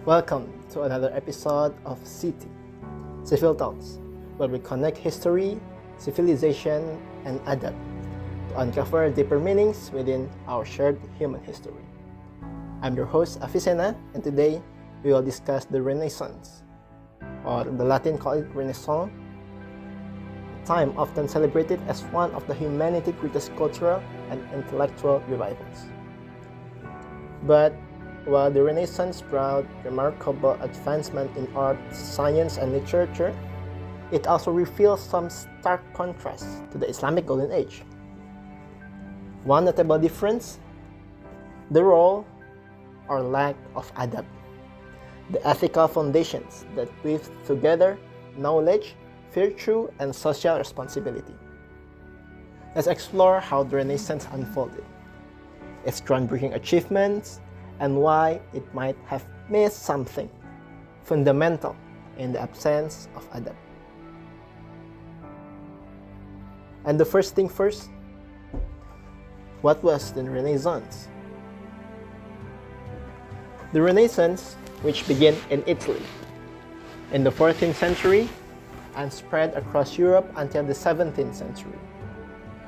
Welcome to another episode of City, Civil Talks, where we connect history, civilization, and adab to uncover deeper meanings within our shared human history. I'm your host, Avicenna, and today we will discuss the Renaissance, or the Latin call it Renaissance, a time often celebrated as one of the humanity's greatest cultural and intellectual revivals. But while the Renaissance brought remarkable advancement in art, science, and literature, it also reveals some stark contrasts to the Islamic Golden Age. One notable difference: the role or lack of adab, the ethical foundations that weave together knowledge, virtue, and social responsibility. Let's explore how the Renaissance unfolded, its groundbreaking achievements, and why it might have missed something fundamental in the absence of adab. And the first thing first, what was the Renaissance? The Renaissance, which began in Italy in the 14th century and spread across Europe until the 17th century,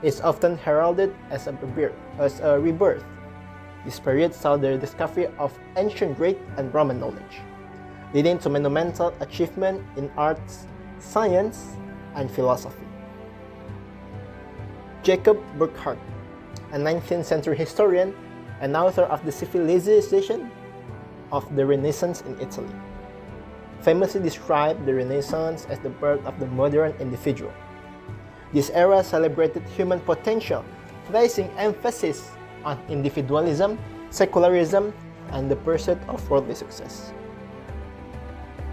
is often heralded as a rebirth. This period saw the discovery of ancient Greek and Roman knowledge, leading to monumental achievement in arts, science, and philosophy. Jacob Burckhardt, a 19th century historian and author of The Civilization of the Renaissance in Italy, famously described the Renaissance as the birth of the modern individual. This era celebrated human potential, placing emphasis on individualism, secularism, and the pursuit of worldly success.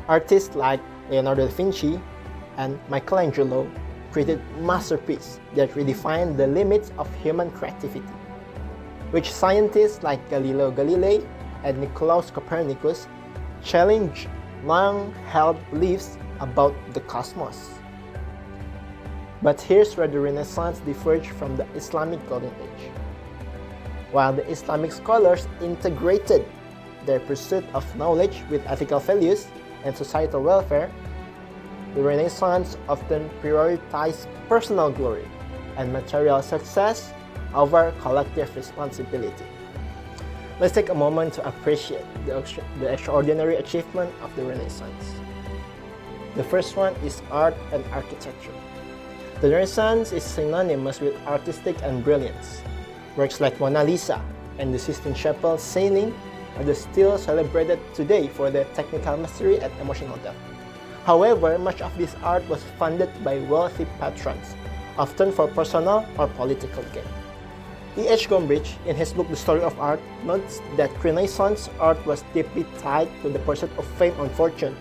Artists like Leonardo da Vinci and Michelangelo created masterpieces that redefined the limits of human creativity, which scientists like Galileo Galilei and Nicolaus Copernicus challenged long-held beliefs about the cosmos. But here's where the Renaissance diverged from the Islamic Golden Age. While the Islamic scholars integrated their pursuit of knowledge with ethical values and societal welfare, the Renaissance often prioritized personal glory and material success over collective responsibility. Let's take a moment to appreciate the extraordinary achievement of the Renaissance. The first one is art and architecture. The Renaissance is synonymous with artistic and brilliance. Works like Mona Lisa and the Sistine Chapel ceiling are still celebrated today for their technical mastery and emotional depth. However, much of this art was funded by wealthy patrons, often for personal or political gain. E.H. Gombrich, in his book The Story of Art, notes that Renaissance art was deeply tied to the pursuit of fame and fortune,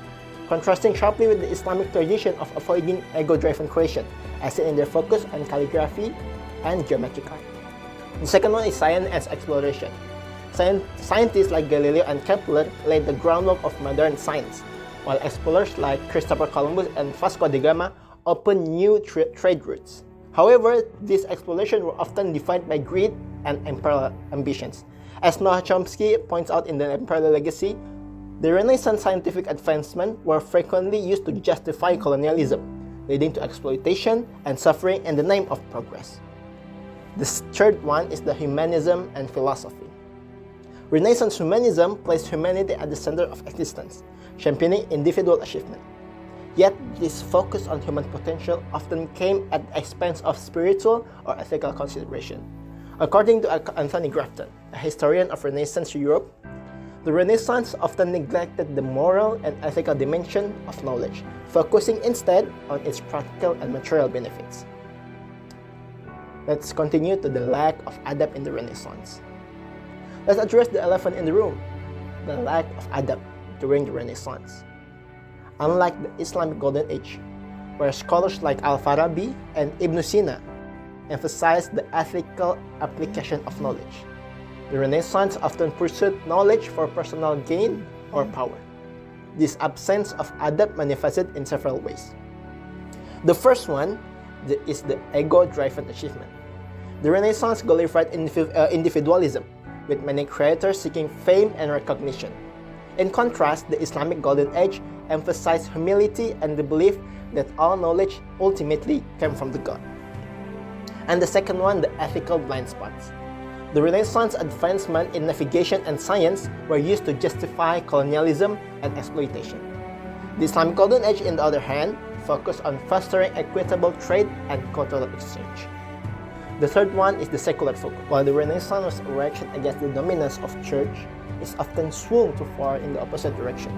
contrasting sharply with the Islamic tradition of avoiding ego-driven creation, as seen in their focus on calligraphy and geometric art. The second one is science and exploration. Scientists like Galileo and Kepler laid the groundwork of modern science, while explorers like Christopher Columbus and Vasco da Gama opened new trade routes. However, these explorations were often defined by greed and imperial ambitions. As Noam Chomsky points out in The Imperial Legacy, the Renaissance scientific advancements were frequently used to justify colonialism, leading to exploitation and suffering in the name of progress. The third one is the humanism and philosophy. Renaissance humanism placed humanity at the center of existence, championing individual achievement. Yet, this focus on human potential often came at the expense of spiritual or ethical consideration. According to Anthony Grafton, a historian of Renaissance Europe, the Renaissance often neglected the moral and ethical dimension of knowledge, focusing instead on its practical and material benefits. Let's continue to the lack of adab in the Renaissance. Let's address the elephant in the room, the lack of adab during the Renaissance. Unlike the Islamic Golden Age, where scholars like Al-Farabi and Ibn Sina emphasized the ethical application of knowledge, the Renaissance often pursued knowledge for personal gain or power. This absence of adab manifested in several ways. The first one is the ego-driven achievement. The Renaissance glorified individualism, with many creators seeking fame and recognition. In contrast, the Islamic Golden Age emphasized humility and the belief that all knowledge ultimately came from the God. And the second one, the ethical blind spots. The Renaissance advancement in navigation and science were used to justify colonialism and exploitation. The Islamic Golden Age, on the other hand, focused on fostering equitable trade and cultural exchange. The third one is the secular focus. While the Renaissance was a reaction against the dominance of church, it often swung too far in the opposite direction,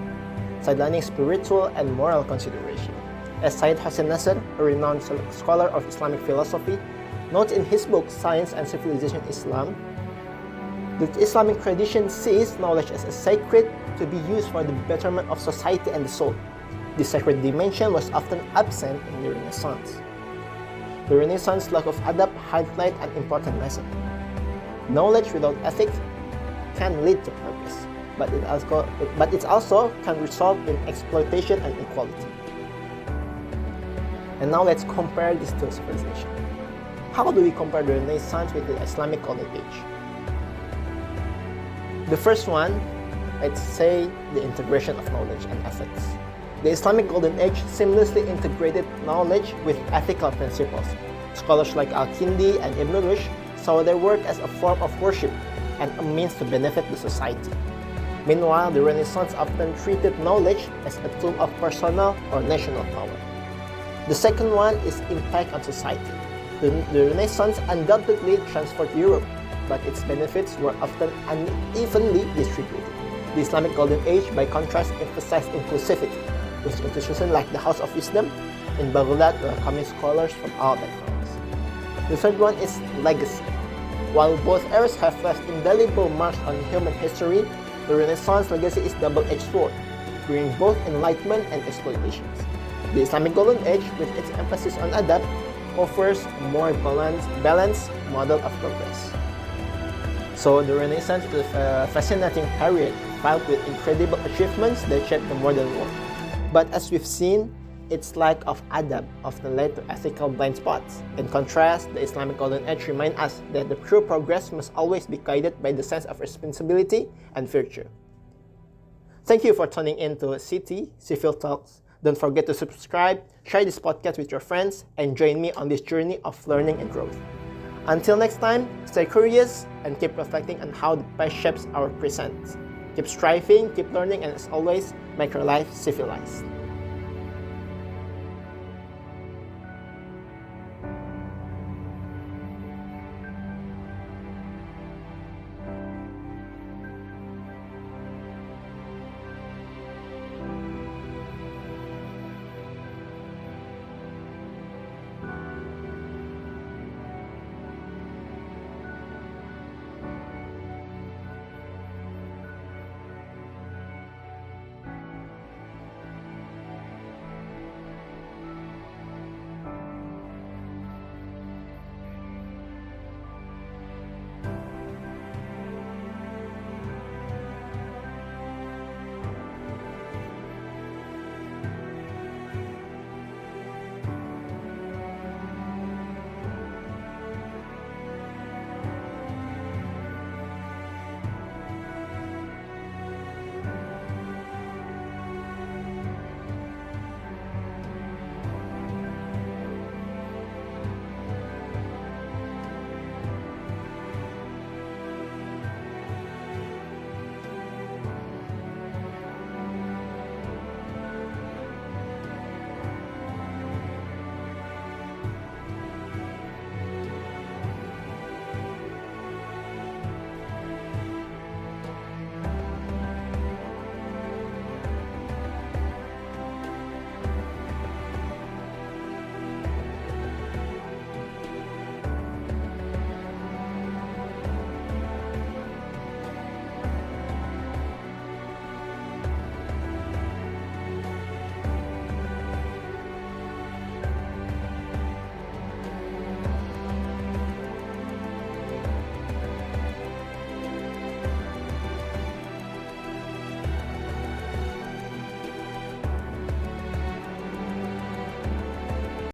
sidelining spiritual and moral consideration. As Syed Hossein Nasr, a renowned scholar of Islamic philosophy, notes in his book Science and Civilization Islam, the Islamic tradition sees knowledge as a sacred to be used for the betterment of society and the soul. This sacred dimension was often absent in the Renaissance. The Renaissance lack of adab highlights an important lesson. Knowledge without ethics can lead to progress, but it also can result in exploitation and inequality. And now let's compare these two civilizations. How do we compare the Renaissance with the Islamic Golden Age? The first one, I'd say the integration of knowledge and ethics. The Islamic Golden Age seamlessly integrated knowledge with ethical principles. Scholars like Al-Kindi and Ibn Rushd saw their work as a form of worship and a means to benefit the society. Meanwhile, the Renaissance often treated knowledge as a tool of personal or national power. The second one is impact on society. The Renaissance undoubtedly transformed Europe, but its benefits were often unevenly distributed. The Islamic Golden Age, by contrast, emphasized inclusivity, with institutions like the House of Wisdom in Baghdad welcoming scholars from all backgrounds. The third one is legacy. While both eras have left indelible marks on human history, the Renaissance legacy is double-edged sword, bringing both enlightenment and exploitations. The Islamic Golden Age, with its emphasis on adab, offers a more balanced model of progress. So the Renaissance is a fascinating period filled with incredible achievements that shaped the modern world. But as we've seen, its lack of adab often led to ethical blind spots. In contrast, the Islamic Golden Age reminds us that the true progress must always be guided by the sense of responsibility and virtue. Thank you for tuning in to CT, Civil Talks. Don't forget to subscribe, share this podcast with your friends, and join me on this journey of learning and growth. Until next time, stay curious and keep reflecting on how the past shapes our present. Keep striving, keep learning, and as always, make your life civilized.